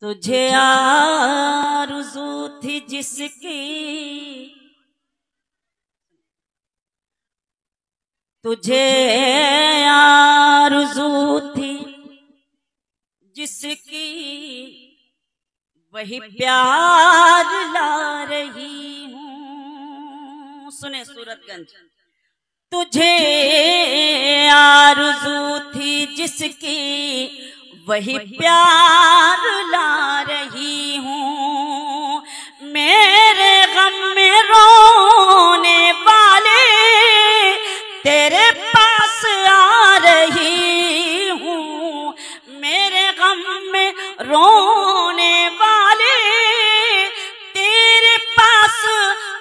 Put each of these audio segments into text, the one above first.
तुझे आरज़ू थी जिसकी, तुझे आरज़ू थी जिसकी, वही प्यार ला रही हूँ। सुने सूरतगंज। तुझे आरज़ू थी जिसकी, वही प्यार ला रही हूँ। मेरे गम में रोने वाले तेरे पास आ रही हूँ। मेरे गम में रोने वाले तेरे पास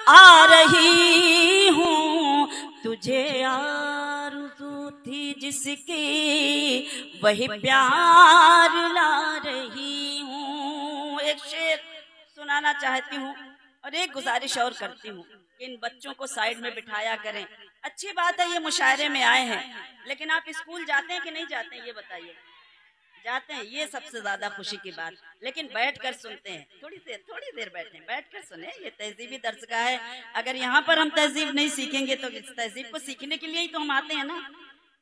आ रही हूँ। तुझे आरज़ू थी जिसकी, वही प्यार ला रही हूँ। एक शेर सुनाना चाहती हूँ और एक गुजारिश और करती हूँ कि इन बच्चों को साइड में बिठाया करें। अच्छी बात है ये मुशायरे में आए हैं, लेकिन आप स्कूल जाते हैं कि नहीं जाते हैं ये बताइए। जाते हैं, ये सबसे ज्यादा खुशी की बात। लेकिन बैठकर सुनते हैं, थोड़ी देर बैठे, बैठकर सुने। ये तहजीबी दर्स का है। अगर यहाँ पर हम तहजीब नहीं सीखेंगे तो इस तहजीब को सीखने के लिए ही तो हम आते हैं ना।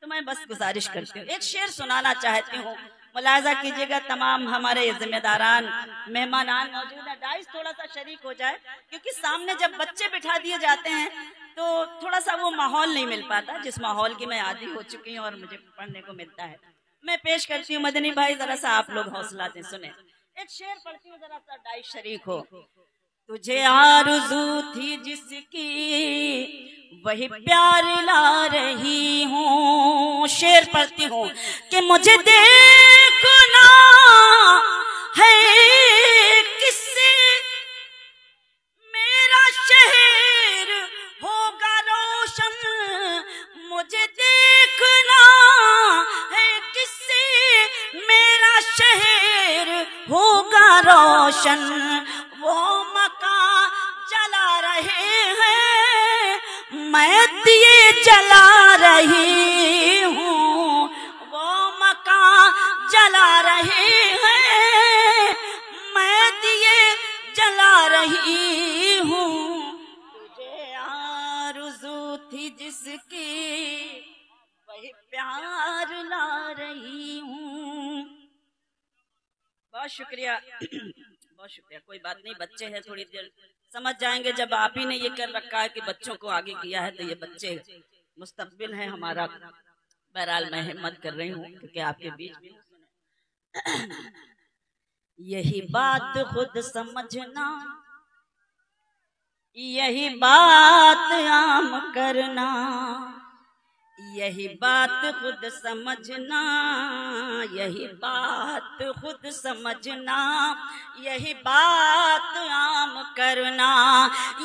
तो मैं बस गुजारिश करती हूँ, एक शेर सुनाना चाहती हूँ। मुलाजा कीजिएगा तमाम हमारे जिम्मेदारान मेहमानान मौजूद है। डाइस थोड़ा सा शरीक हो जाए, क्योंकि सामने जब बच्चे बिठा दिए जाते हैं तो थोड़ा सा वो माहौल नहीं मिल पाता जिस माहौल की मैं आदी हो चुकी हूँ और मुझे पढ़ने को मिलता है। मैं पेश करती हूँ मदनी भाई, जरा सा आप लोग हौसला दें, सुने। एक शेर पढ़ती हूँ, जरा सा डाइस शरीक हो। तुझे आरज़ू थी जिसकी, वही प्यार ला रही हूँ। शेर पढ़ती हूँ कि मुझे देखना है किससे, मेरा शहर होगा रोशन। मुझे देखना है किससे, मेरा शहर होगा रोशन। वो मकान जला रहे हैं, मैं दिए जला रही हूँ। वो मकान जला रहे हैं, मैं दिए जला रही हूँ। तुझे आरज़ू थी जिसकी, वही प्यार ला रही हूँ। बहुत शुक्रिया, बहुत शुक्रिया। कोई बात नहीं, बच्चे हैं, थोड़ी देर समझ जाएंगे। जब आप ही ने ये कर रखा है कि बच्चों को आगे किया है तो ये बच्चे मुस्तकबिल है हमारा। बहरहाल मैं हिम्मत कर रही हूँ क्योंकि आपके बीच में यही बात खुद समझना, यही बात आम करना, यही बात खुद समझना, यही बात खुद समझना, यही बात आम करना,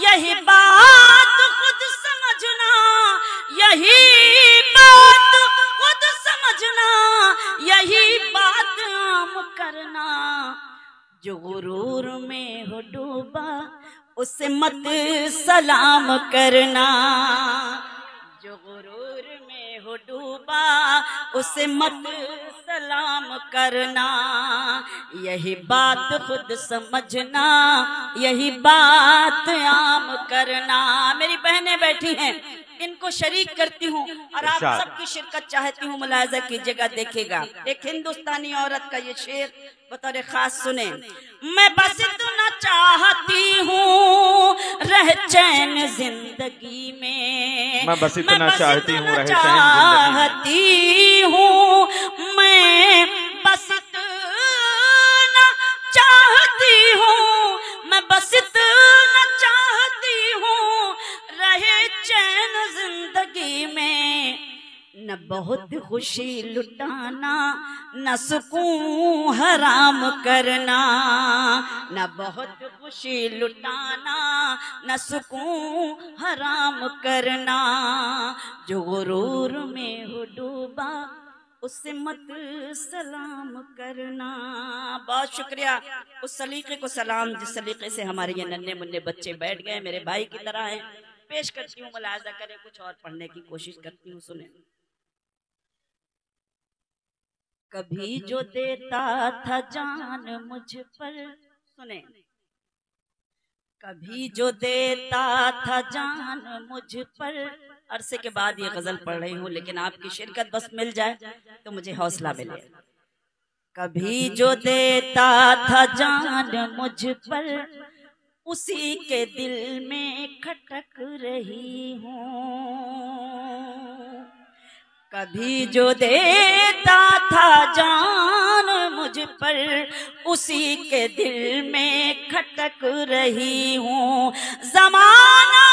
यही बात खुद समझना, यही बात खुद समझना, यही बात आम करना। जो गुरूर में हो डूबा उसे मत सलाम करना। जो गुरूर में हो डूबा उसे मत सलाम करना। यही बात खुद समझना, यही बात आम करना। मेरी बहनें बैठी हैं, इनको शरीक करती हूँ और आप सबकी शिरकत चाहती हूँ। मुलाजा कीजिएगा, देखिएगा एक हिंदुस्तानी औरत का ये शेर बतौर खास सुने। मैं बस इतना चाहती हूँ रह चैन जिंदगी में, मैं बस इतना चाहती हूँ रह चाहती हूँ, मैं बस इतना चाहती हूँ, मैं बस इतना चाहती हूँ रहे चैन जिंदगी में। न बहुत खुशी लुटाना, न सुकून हराम करना। न बहुत खुशी लुटाना, न सुकून हराम करना। जो गुरूर में हो डूबा उससे मत सलाम करना। बहुत शुक्रिया। उस सलीके को सलाम जिस सलीके से हमारे ये नन्हे मुन्ने बच्चे बैठ गए, मेरे भाई की तरह हैं। पेश करती हूँ, मुलाजा करें, कुछ और पढ़ने की कोशिश करती हूँ, सुने। कभी जो देता था जान मुझ पर, सुने, कभी जो देता था जान मुझ पर। अरसे के बाद ये गजल पढ़ रही हूँ, लेकिन आपकी शिरकत बस मिल जाए तो मुझे हौसला मिले। कभी जो देता था जान मुझ पर, उसी के दिल में खटक रही हूँ। कभी जो देता था जान मुझ पर, उसी के दिल में खटक रही हूँ। ज़माना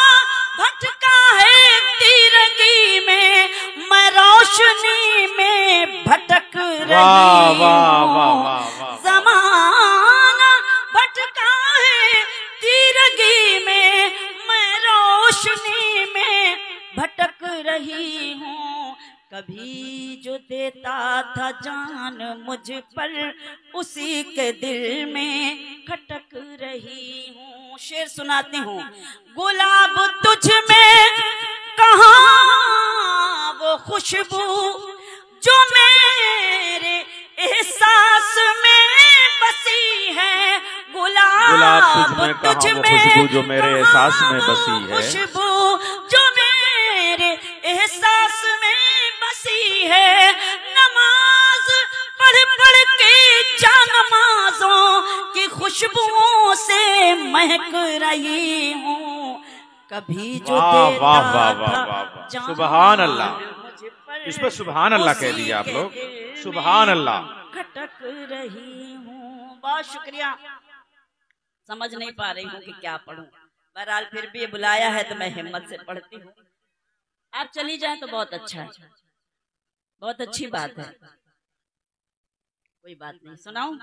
भटका है तीरगी में, मैं रोशनी में भटक रही हूँ। ज़माना भटका है तीरगी में, मैं रोशनी में भटक रही हूँ। कभी जो देता था जान मुझ पर, उसी के दिल में खटक रही हूँ। शेर सुनाती हूँ। गुलाब तुझ में कहाँ वो खुशबू जो मेरे एहसास में बसी है। गुलाब तुझ में खुशबू जो मेरे एहसास में बसी है, खुशबू जो मेरे एहसास में बसी है। नमाज पढ़ पढ़ के जानमाज़ों की खुशबुओं से महक रही हूँ। कभी जो देता था सुभान अल्लाह, इस पर सुभान अल्लाह कह दीजिए आप लोग, सुभान अल्लाह। खटक रही हूँ। बहुत शुक्रिया। समझ नहीं पा रही हूँ कि क्या पढ़ूं, बहरहाल फिर भी बुलाया है तो मैं हिम्मत से पढ़ती हूँ। आप चली जाएं तो बहुत अच्छा है, बहुत अच्छी बात है। कोई बात नहीं, सुनाऊं।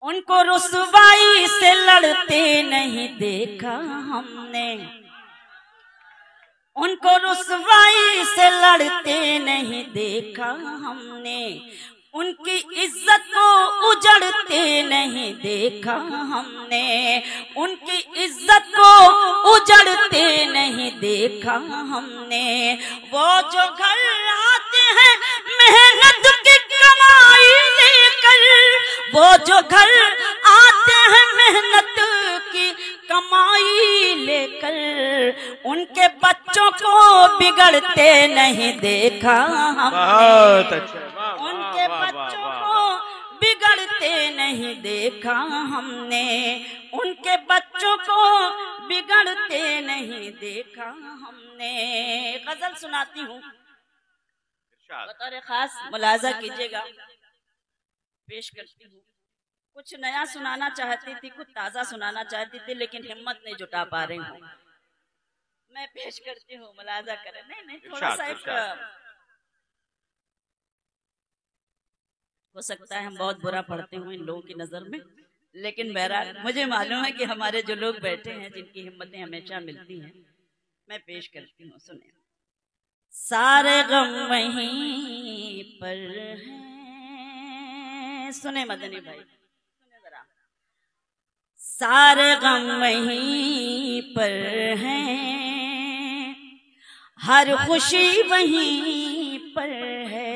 उनको रुसवाई से लड़ते नहीं देखा हमने, उनको रुसवाई से लड़ते नहीं देखा हमने। उनकी इज्जत को उजड़ते नहीं देखा हमने, उनकी इज्जत को उजड़ते नहीं देखा हमने। वो जो घर आते हैं मेहनत की कमाई लेकर, वो जो घर आते हैं मेहनत की कमाई लेकर, उनके बच्चों को बिगड़ते नहीं देखा हमने। उनके बच्चों को बिगड़ते नहीं देखा हमने, उनके बच्चों को बिगड़ते नहीं देखा हमने। गजल सुनाती हूँ, बतौर खास मुलाजा कीजिएगा, पेश करती हूँ। कुछ नया सुनाना चाहती थी, कुछ ताजा सुनाना चाहती थी, लेकिन हिम्मत नहीं जुटा पा रही हूँ। मैं पेश करती हूँ, मुलाजा करें। नहीं, थोड़ा सा एक, हो सकता है हम बहुत बुरा पढ़ते हुए इन लोगों की नजर में, लेकिन बहरहाल मुझे मालूम है कि हमारे जो लोग बैठे हैं, जिनकी हिम्मतें हमेशा मिलती हैं, मैं पेश करती हूँ। सुने। सारे गम वहीं पर हैं, सुने मदनी भाई, सुने जरा। सारे गम वहीं पर हैं, हर खुशी वहीं पर है।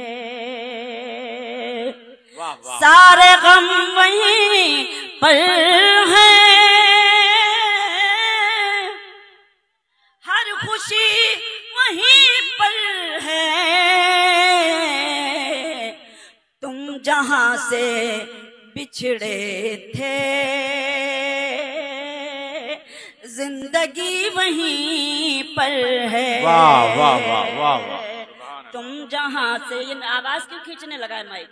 सारे गम वहीं पर हैं, हर खुशी वहीं पर है। तुम जहां से बिछड़े थे, जिंदगी वहीं पर है। वाह वाह वाह वाह वाह। तुम जहां से, ये आवाज क्यों खींचने लगा है माइक?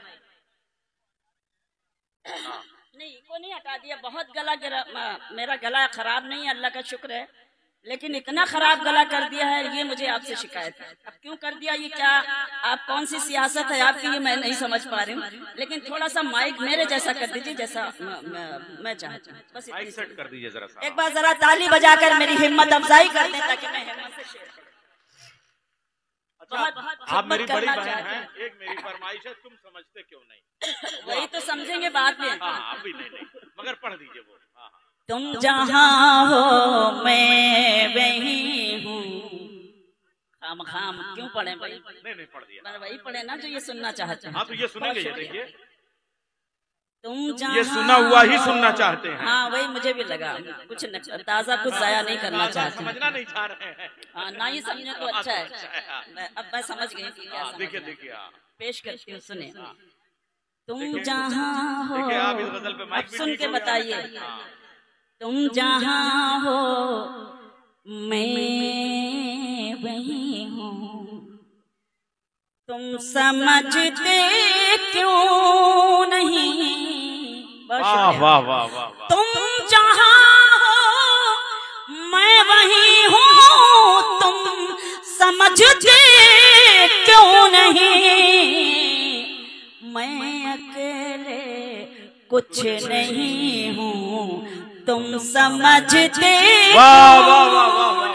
नहीं, को नहीं हटा दिया। बहुत गला गिरा, मेरा गला खराब नहीं है, अल्लाह का शुक्र है, लेकिन इतना खराब गला कर दिया है, ये मुझे आपसे शिकायत है। अब क्यों कर दिया, ये क्या, आप कौन सी सियासत है आपकी, ये मैं नहीं समझ पा रही हूँ। लेकिन थोड़ा सा माइक मेरे जैसा कर दीजिए, जैसा मैं चाहती हूँ। बस माइक सेट कर दीजिए जरा। एक बार जरा ताली बजाकर मेरी हिम्मत अफजाई कर दें, ताकि मैं हिम्मत से शेयर करूं। आप मेरी बड़ी बहन हैं, एक मेरी फरमाइश है, तुम समझते क्यों नहीं? वही तो समझेंगे बाद में। हाँ, अभी नहीं, मगर पढ़ दीजिए वो। तुम जहां हो मैं वहीं हूँ, खाम क्यों पढ़े भाई? नहीं पढ़ दिया, वही पढ़े ना जो ये सुनना चाहते हैं। हाँ तो ये सुनेंगे, ये देखिए तुम ये सुना हुआ ही सुनना चाहते हैं। हाँ वही मुझे भी लगा, कुछ ताज़ा कुछ जाया नहीं करना चाहते, समझना नहीं चाह रहे हैं। हाँ ना ही समझे तो अच्छा है। अब मैं समझ गई कि क्या देखिए देखिए पेश करती हूँ, सुने। तुम जहाँ हो, आप इस गजल पे माइक सुन के बताइए। तुम जहाँ हो मैं वही हूँ, तुम समझते क्यों नहीं? वाह वाह वाह वाह। तुम जहाँ हो मैं वही हूँ, तुम समझते क्यों नहीं? मैं अकेले कुछ नहीं हूँ, तुम समझते। वाह वाह वाह वाह वाह।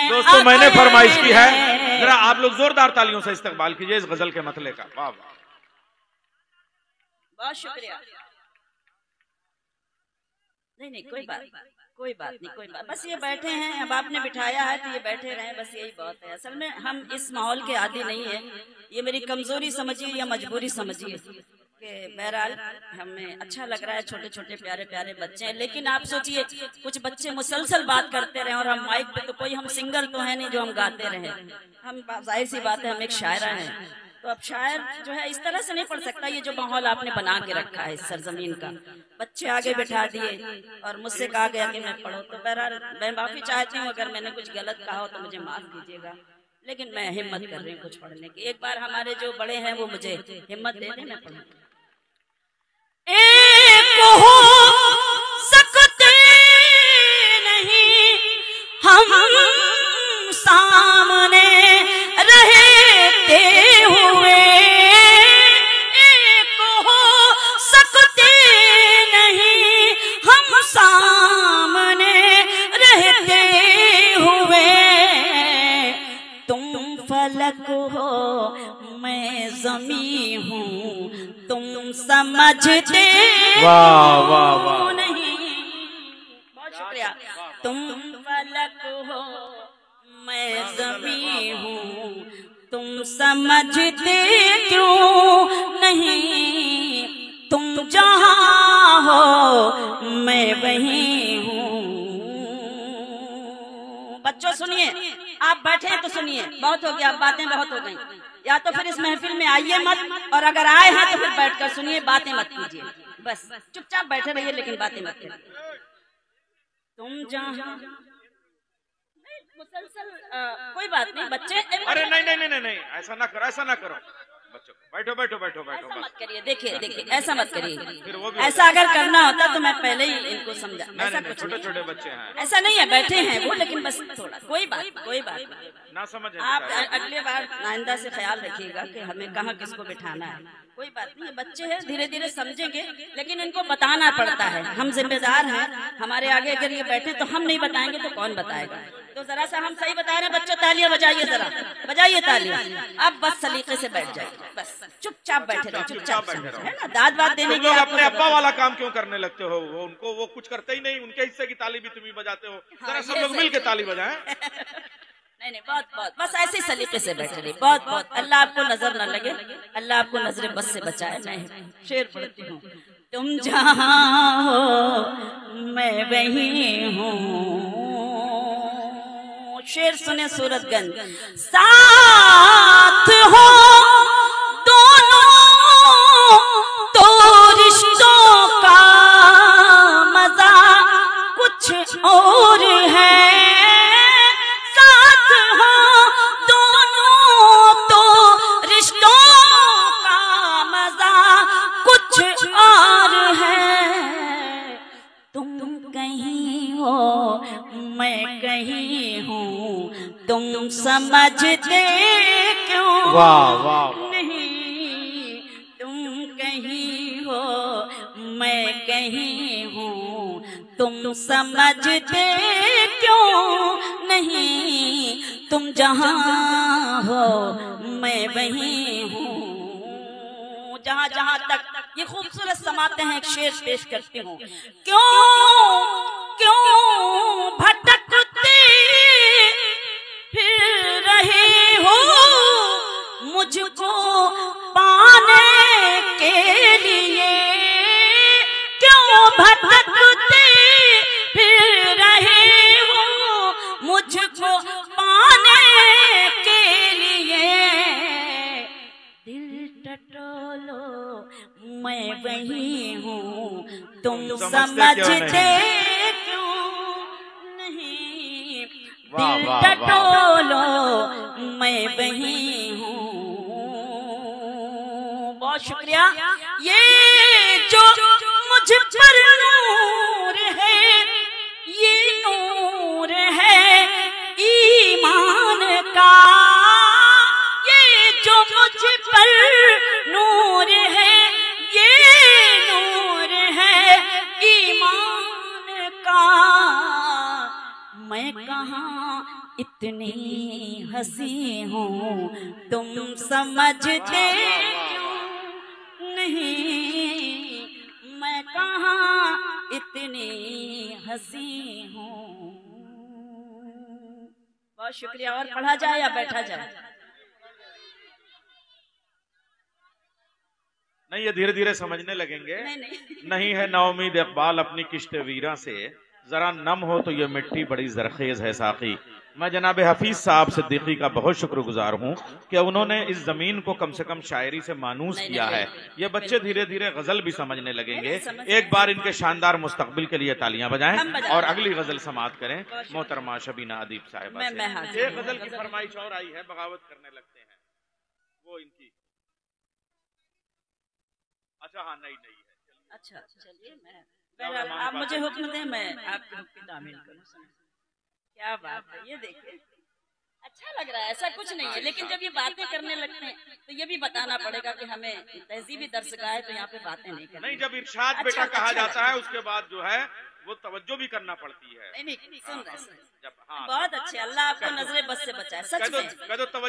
दोस्तों मैंने फरमाइश की है, जरा आप लोग जोरदार तालियों से इस्तकबाल कीजिए इस गजल के मतले का। वाह वाह, बहुत शुक्रिया। नहीं कोई बात नहीं, कोई बात, बस ये बैठे हैं, अब आपने बिठाया है तो ये बैठे रहे, बस यही बहुत है। असल में हम इस माहौल के आदी नहीं है, ये मेरी कमजोरी समझिए या मजबूरी समझिए कि बहरहाल हमें अच्छा लग रहा है, छोटे छोटे प्यारे प्यारे बच्चे हैं, लेकिन आप सोचिए कुछ बच्चे मुसलसल बात करते रहे और हम माइक पे, तो कोई हम सिंगर तो है नहीं जो हम गाते रहे। हम जाहिर सी बात है हम एक शायरा हैं, तो अब शायर जो है इस तरह से नहीं पढ़ सकता। ये जो माहौल आपने बना के रखा है इस सरजमीन का, बच्चे आगे बैठा दिए और मुझसे कहा गया कि मैं पढ़ो, तो बहरहाल मैं माफी चाहती हूँ अगर मैंने कुछ गलत कहा हो तो मुझे माफ कीजिएगा, लेकिन मैं हिम्मत कर रही हूँ कुछ पढ़ने की। एक बार हमारे जो बड़े हैं वो मुझे हिम्मत दे दें, मैं पढ़ूँ। एक हो सकते नहीं हम सामने रहते हुए, एक हो सकते नहीं हम सामने रहते हुए, तुम फलक हो मैं ज़मी हूँ, तुम समझते वाह वाह वाह नहीं। बहुत शुक्रिया। तुम फलक हो मैं ज़मी हूँ, तुम समझते क्यों नहीं? तुम जहाँ हो मैं वही हूँ। बच्चों सुनिए, आप बैठे हैं तो सुनिए, बहुत हो गया, बातें बहुत हो गई, या तो फिर इस महफिल में आइए मत, और अगर आए हैं तो फिर बैठकर सुनिए, बातें मत कीजिए, बस चुपचाप बैठे रहिए लेकिन बातें मत कीजिए। तुम जहाँ मुसलसल कोई बात नहीं बच्चे, अरे नहीं ऐसा ना करो, ऐसा ना करो बच्चों, बैठो बैठो बैठो बैठो, ऐसा मत करिए। देखिए ऐसा मत करिए, ऐसा अगर करना होता तो मैं पहले ही इनको समझा। ऐसा कुछ छोटे छोटे बच्चे हैं, ऐसा नहीं है, बैठे हैं वो, लेकिन बस थोड़ा कोई बात ना समझे। आप अगले बार आइंदा से ख्याल रखिएगा कि हमें कहाँ किसको बिठाना है। कोई बात नहीं, बच्चे हैं, धीरे धीरे समझेंगे, लेकिन इनको बताना पड़ता है, हम जिम्मेदार हैं, हमारे आगे अगर ये बैठे तो हम नहीं बताएंगे तो कौन बताएगा। तो जरा सा हम सही बता रहे हैं बच्चों, तालियां बजाइए, जरा बजाइए तालियां। अब बस सलीके से बैठ जाइए, बस चुपचाप बैठे रहो, चुपचाप है ना, दाद बात देने के। अपने अब्बा वाला काम क्यों करने लगते हो? वो कुछ करते ही नहीं, उनके हिस्से की ताली भी तुम ही बजाते हो। जरा सब लोग मिल के ताली बजाएं। नहीं बहुत बस ऐसे ही सलीके से बैठे रहिए, बहुत। अल्लाह आपको नजर न लगे, अल्लाह आपको नजर बस से बचाए। मैं शेर पढ़ती हूँ। तुम जहाँ हो मैं वही हूँ। शेर सुने सूरतगंज। साथ हो दोनों तो रिश्तों का मजा कुछ और है, साथ हो दोनों तो रिश्तों का मजा कुछ और है। तुम कहीं हो मैं कहीं हूँ, तुम समझते क्यों नहीं? तुम कहीं हो मैं कहीं हूँ, तुम समझते क्यों नहीं? तुम जहाँ हो मैं वहीं हूँ। जहाँ जहाँ तक ये खूबसूरत समाते हैं, एक शेर पेश करती हूँ। क्यों भटकते मुझको पाने के लिए क्यों भटकते फिर रहे हो, मुझको पाने के लिए दिल टटोलो मैं वही हूँ, तुम समझते क्यों नहीं, दिल टटोलो मैं वही हूँ। बहुत शुक्रिया। ये जो मुझ पर नूर है, ये नूर है ईमान का, ये जो मुझ पर नूर है, ये नूर है ईमान का। मैं कहाँ इतनी हंसी हूँ, तुम समझते क्यों नहीं, मैं कहाँ इतनी हंसी हूँ। बहुत शुक्रिया। और पढ़ा जाए या बैठा जाए? नहीं, ये धीरे धीरे समझने लगेंगे। नहीं है नाउमीद इकबाल अपनी किश्त वीरा से, जरा नम हो तो ये मिट्टी बड़ी जरखेज है साकी। मैं जनाब हफीज साहब सिद्दीकी का बहुत शुक्रगुजार हूँ कि उन्होंने इस जमीन को कम से कम शायरी से मानूस किया है। ये बच्चे धीरे धीरे गजल भी समझने लगेंगे। एक बार इनके शानदार मुस्तकबिल के लिए तालियां बजाएं और अगली गजल समाअत करें मोहतरमा शबीना अदीब साहिबा से। एक गजल की फरमाइश और आई है, बगावत करने लगते हैं, वो इनकी। अच्छा हाँ, नहीं है। अच्छा चलिए, आप मुझे हुक्म दें, मैं आपके हुक्म की तामील करूं। क्या बात है, ये देखिए अच्छा लग रहा है। ऐसा कुछ नहीं है, लेकिन जब ये बातें करने लगते हैं तो ये भी बताना पड़ेगा कि हमें तहजीबी दर्शगाह है तो यहाँ पे बातें नहीं करनी। नहीं, जब इरशाद बेटा कहा जाता है उसके बाद जो है वो तवज्जो भी करना पड़ती है। नहीं सुन रहे जब हाँ, बहुत अच्छे, अल्लाह आपको नजरे बस से बचाए। सच में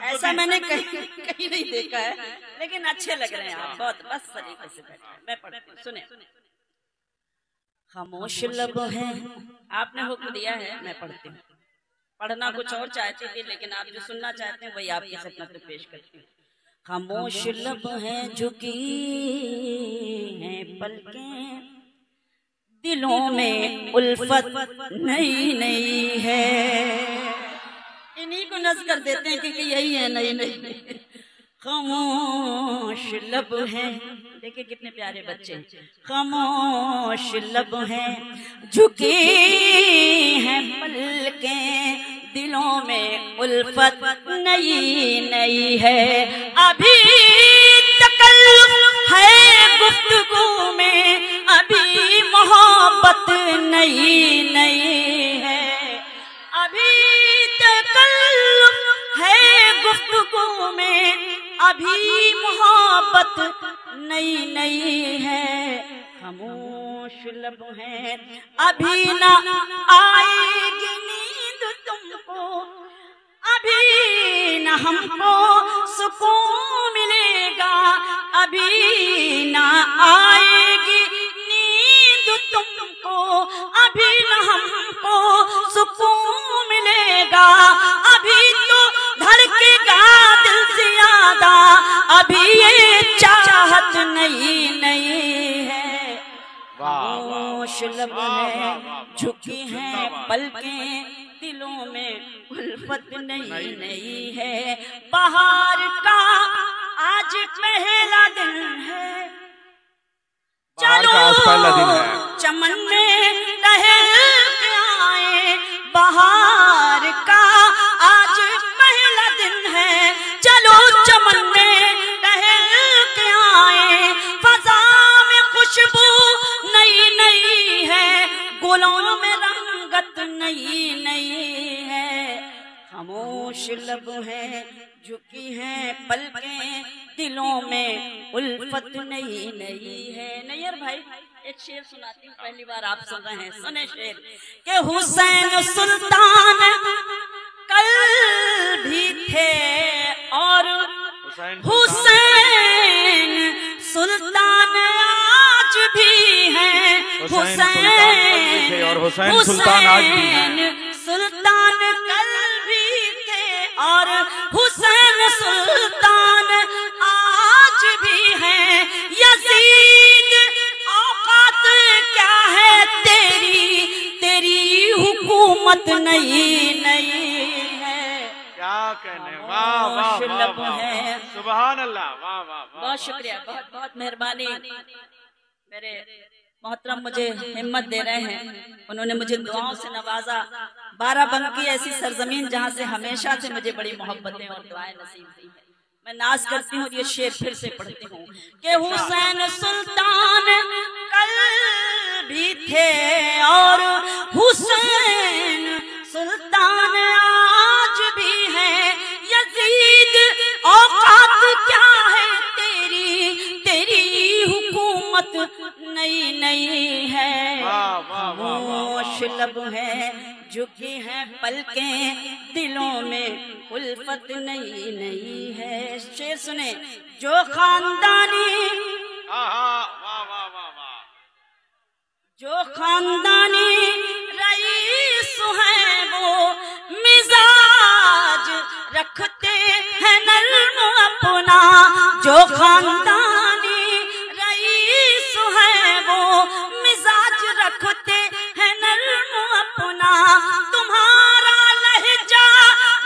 ऐसा मैंने कहीं नहीं देखा है, लेकिन अच्छे लग रहे हैं आप बहुत। बस तरीके से बैठे, मैं पढ़ती हूँ, सुने। खामोश लब है, आपने हुक्म दिया है, मैं पढ़ती हूँ। पढ़ना कुछ और चाहती थी, लेकिन आप जो सुनना चाहते हैं वही आपकी खिदमत में पेश करती हूँ। खामोश लब है झुकी हैं पलकें, दिलों में उल्फत नई नई है। इन्हीं को नज़ कर देते हैं क्योंकि यही है नई नई। खामोश लब है, देखिए कितने प्यारे बच्चे। खामोश लब है झुकी हैं पलकें, दिलों में उल्फत नई नई है। अभी तकल्लुफ है गुफ्तगू में, अभी मोहब्बत नई नई है। अभी तकल्लुफ है गुफ्तगू में, अभी मोहब्बत नई नई है। खामोश लब है, अभी न आएगी नींद तुमको, अभी न हमको सुकून मिलेगा, अभी न आएगी नींद तुमको, अभी न हमको सुकून मिलेगा, अभी तो धड़केगा दिल ज्यादा, अभी ये चाहत नई नई है। खामोश लब है झुकी हैं पलकें, दिलों में उल्फत नई नई है। बहार का आज पहला दिन है, चलो चमन में टहल के आए। बहार का आज पहला दिन है, चलो चमन में टहल के आए। फजा में खुशबू नई नई है, गुलों में रंगत नई नई है। खामोश लब है झुकी हैं पलकें, दिलों में उल्फत नई नई है। नैयर भाई एक शेर सुनाती हूँ, पहली बार आप सुन रहे हैं, सुने शेर के हुसैन सुल्तान कल भी थे और हुसैन सुल्तान आज भी हैं। हुसैन और हुसैन सुल्तान आज भी हैं। सुल्तान कल भी थे और हुसैन सुल्तान हुकूमत नई नई है। क्या कहने, वाह वाह वाह वाह, सुभान अल्लाह, वाह वाह, बहुत शुक्रिया, बहुत बहुत मेहरबानी। मेरे मोहतरम मुझे हिम्मत दे रहे हैं, उन्होंने मुझे दुआओं से नवाजा। बाराबंकी ऐसी सरजमीन जहाँ से हमेशा से मुझे बड़ी मोहब्बतें और दुआएं नसीब हुई है। मैं नाज करती हूँ, ये शेर फिर से पढ़ती हूँ कि हुसैन सुल्तान कल भी थे और हुसैन सुल्तान आज भी है। यजीद औकात क्या है तेरी, तेरी हुकूमत नई नई है। खामोश लब है झुकी है पलकें, दिलों में उल्फत नई नई है। शेर सुने, जो खानदानी जो खानदानी रईस है वो मिजाज रखते हैं नर्म अपना। जो खानदानी रईस है वो मिजाज रखते हैं नर्म अपना। तुम्हारा लहजा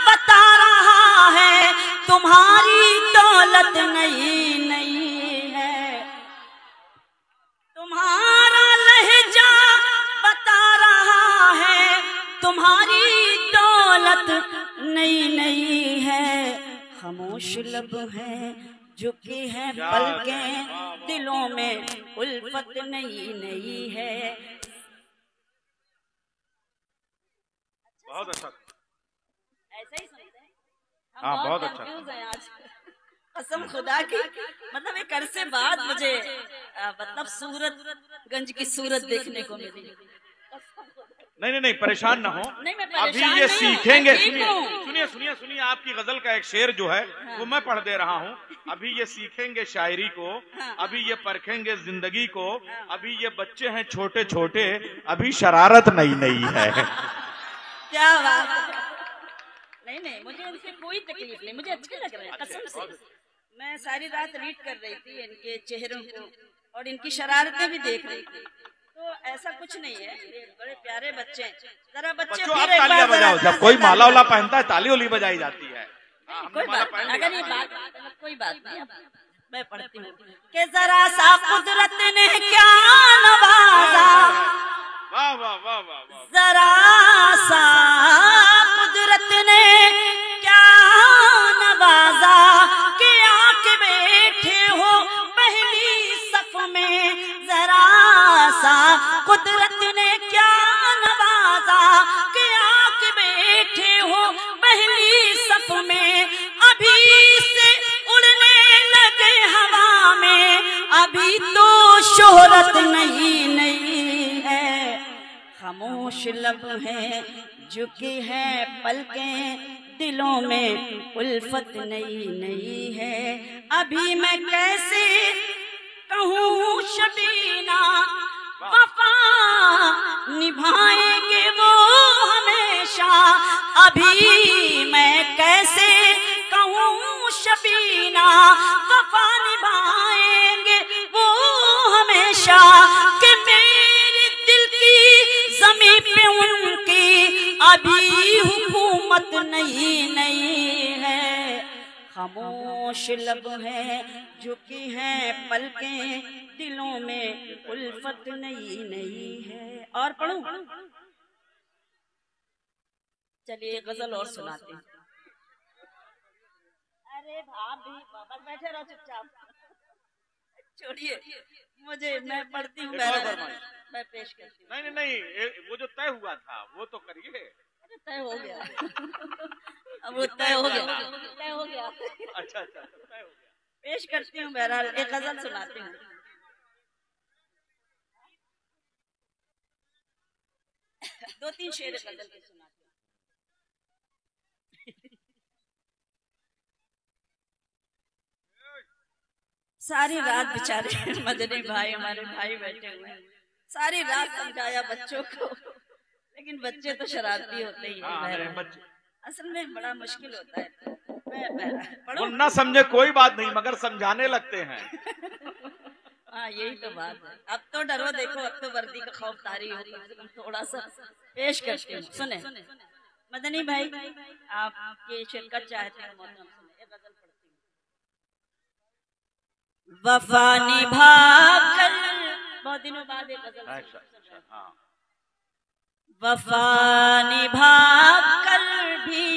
बता रहा है तुम्हारी दौलत नई नई है। तुम्हारा लहजा बता रहा है तुम्हारी दौलत नई नई है। खामोश लब है झुकी है पलकें, दिलों में उल्फत नई नई है। बहुत अच्छा, ऐसा ही सुनते हैं हम, बहुत कंफ्यूज हैं आज कसम खुदा की। मतलब एक अरसे बाद मुझे मतलब सूरतगंज की सूरत देखने को मिली। नहीं नहीं परेशान ना हो, नहीं मैं अभी ये सीखेंगे। सुनिए सुनिए सुनिए, आपकी गजल का एक शेर जो है वो मैं पढ़ दे रहा हूँ। अभी ये सीखेंगे शायरी को, अभी ये परखेंगे जिंदगी को। अभी ये बच्चे हैं छोटे छोटे, अभी शरारत नई नई है। क्या बात। नहीं नहीं मुझे इनसे कोई तकलीफ नहीं, मुझे अच्छे लग रहे हैं कसम से। मैं सारी रात रीड कर रही थी इनके चेहरों को और इनकी शरारतें भी देख रही थी, तो ऐसा कुछ नहीं है। ये बड़े प्यारे बच्चे हैं। जरा बच्चे आप तालियां बजाओ, जब कोई माला वाला पहनता है ताली उली बजाई जाती है। कोई बात, अगर ये बात कोई बात नहीं, मैं पढ़ती हूँ कि जरा सा कुदरत ने क्या नवाजा। वाह वाह वाह वाह, जरा सा कुदरत ने क्या नवाजा कि आके बैठे हो पहली सफ में। जरा सा कुदरत ने क्या नवाजा कि आके बैठे हो पहली सफ में। अभी से उड़ने लगे हवा में, अभी तो शोहरत नहीं नहीं है। खामोश लब है झुकी है पलकें, दिलों में उल्फत नई नई है। अभी मैं कैसे कहूँ शबीना वफा निभाएंगे वो हमेशा। अभी मैं कैसे कहूँ शबीना वफा निभाएंगे वो हमेशा। कि मेरे दिल की ज़मीं पे उनकी अभी हुकूमत नहीं नहीं है। खामोश लब है झुकी है पलकें, दिलों में उल्फत नहीं नहीं है। और पढ़ूं? चलिए गजल और सुनाते हैं। अरे भाभी बाबा बैठे रहो चुपचाप, छोड़िए मुझे, मैं पढ़ती हूँ, मैं पेश करती हूँ। नहीं नहीं वो जो तय हुआ था वो तो करिए। तय हो गया अब वो तय हो गया, तय हो गया। अच्छा अच्छा तय हो गया। पेश करती हूँ, बहरहाल एक गजल सुनाती हूँ। दो तीन शेर गजल के सुनाती हूँ। सारी रात बेचारे मदनी भाई हमारे भाई बैठे हुए हैं, सारी रात समझाया बच्चों को, लेकिन बच्चे तो शरारती होते ही हैं। असल में बड़ा मुश्किल होता है। वो ना समझे कोई बात नहीं, मगर समझाने लगते हैं। हाँ यही तो बात है। अब तो डरो, देखो अब तो वर्दी का खौफ तारी हो, थोड़ा सा पेश करते हैं। सुने मदनी भाई, आपकी शिरकत चाहते हैं, वफा निभा कर, बहुत दिनों बाद एक गजल, वफा निभा कर भी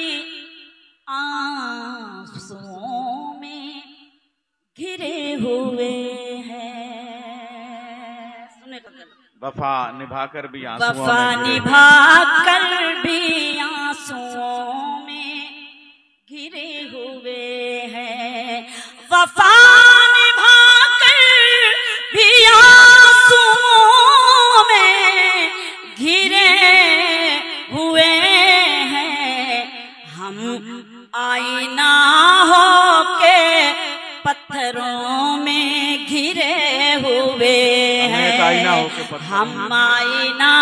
आंसुओं में घिरे हुए हैं। सुने वफा निभा कर भी वफा निभा कर भी आंसुओं में घिरे हुए हैं, वफा निभा कर भी आंसुओं में घिरे हुए हैं। हम आईना हो के पत्थरों में घिरे हुए हैं, हम आईना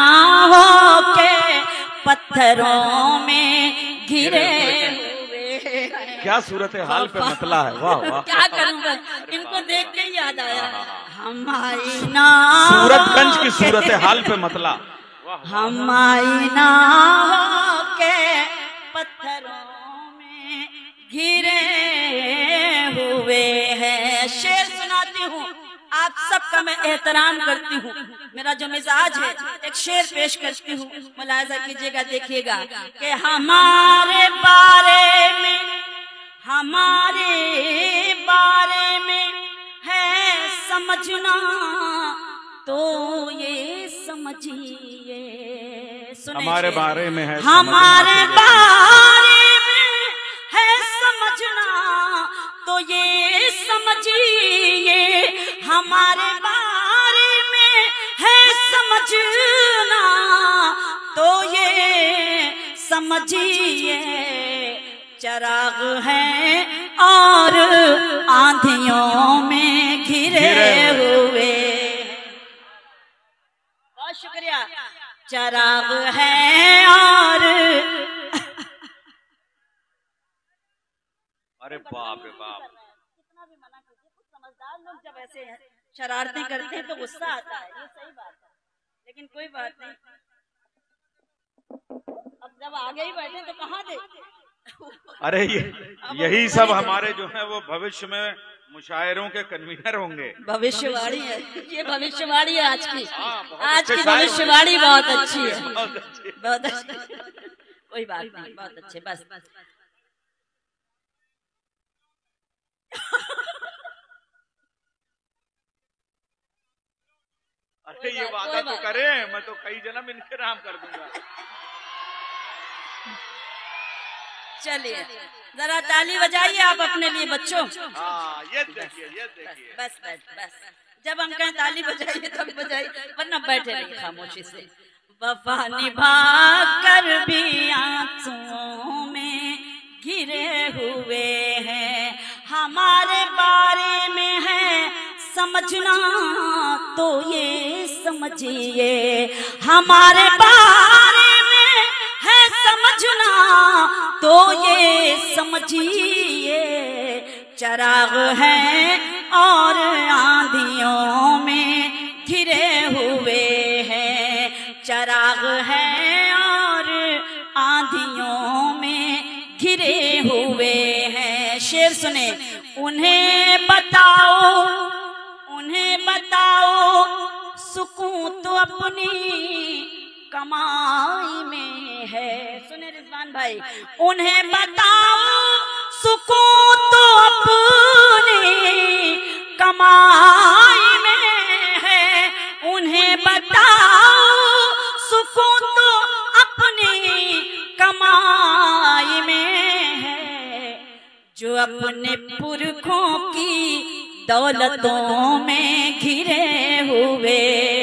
हो के पत्थरों में घिरे हुए हैं। क्या सूरत हाल पे मतला है, वाह वाह। क्या करूँगा, इनको देख के याद आया, हम आईना सूरतगंज की सूरत हाल पे मतला, हम आईना हो के पत्थरों में घिरे हुए हैं। शेर सुनाती हूँ, आप सबका मैं एहतराम करती हूँ, मेरा जो मिजाज है, एक शेर पेश करती हूँ, मुलाहिजा कीजिएगा, देखिएगा कि हमारे बारे में है समझना तो ये समझिए। हमारे बारे में है, हमारे बारे में है समझना तो ये समझिए, हमारे बारे में है समझना तो ये समझिए। चराग हैं और आंधियों में घिरे हुए, बहुत शुक्रिया। चराग है और अरे बाप रे बाप, कितना भी मना कीजिए, कुछ समझदार लोग जब ऐसे शरारतें करते हैं तो गुस्सा आता है, ये सही बात है, लेकिन कोई बात नहीं, अब जब आगे ही बैठे तो कहाँ दे। अरे यही सब हमारे जो है वो भविष्य में मुशायरों के कन्वीनर होंगे। भविष्यवाणी है ये, भविष्यवाणी है आज की, आज की भविष्यवाणी बहुत अच्छी है, बहुत अच्छी। कोई बात नहीं, बहुत अच्छे, बस अरे ये वादा तो करें, मैं तो कई जन्म इनके नाम कर दूंगा। चलिए जरा ताली बजाइए आप अपने लिए बच्चों। ये देखिए बस बस बस, जब हम कहें ताली बजाइए तब बजाइए, वरना बैठे रहिए खामोशी से। वफा निभा कर भी आंसुओं में घिरे हुए हैं, हमारे बारे में है समझना तो ये समझिए, हमारे बारे में है समझना तो ये समझिए। चराग हैं और आंधियों में घिरे हुए हैं, चराग हैं और आंधियों में घिरे हुए हैं। शेर सुने, उन्हें बताओ सुकून तो अपनी कमाई में है। सुने रिजवान भाई, उन्हें बताओ सुकून तो अपनी कमाई में है, उन्हें बताओ सुकून तो अपनी कमाई में है, जो अपने पुरखों की दौलतों में घिरे हुए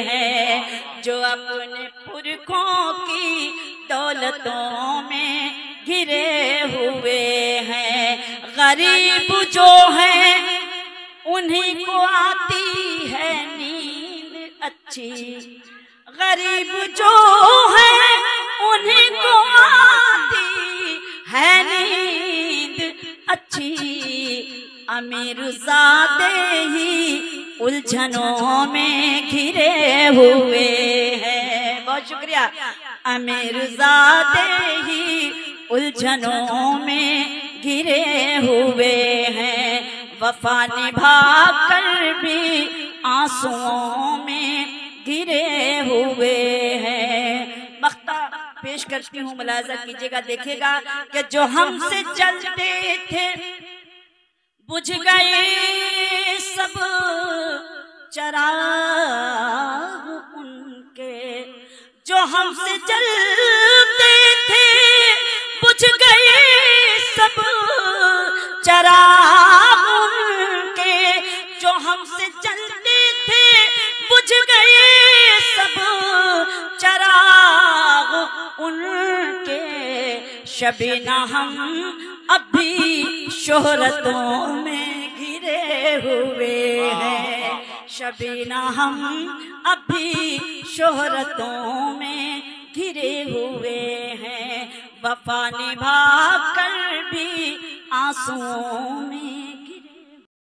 हैं, जो अपने पुरखों की दौलतों में घिरे हुए हैं। गरीब जो है उन्हीं को आती है नींद अच्छी, गरीब जो है उन्हीं को आती है नींद अच्छी, अमीर ज़ादे ही उलझनों में घिरे हुए हैं। बहुत शुक्रिया। अमीरजादे ही उलझनों में घिरे हुए हैं, वफा निभा कर भी आंसुओं में घिरे हुए हैं। मख्ता पेश करती हूँ, मुलाजा कीजिएगा, देखिएगा कि जो हमसे चलते थे बुझ गए सब चराग उनके, जो हमसे चलते थे बुझ गए सब चराग उनके, जो हमसे चलते थे बुझ गए सब चराग उनके, शबीना हम अभी शोहरतों में घिरे हुए हैं, शबीना हम अभी शोहरतों में घिरे हुए हैं, वफा निभा कर भी आंसुओं में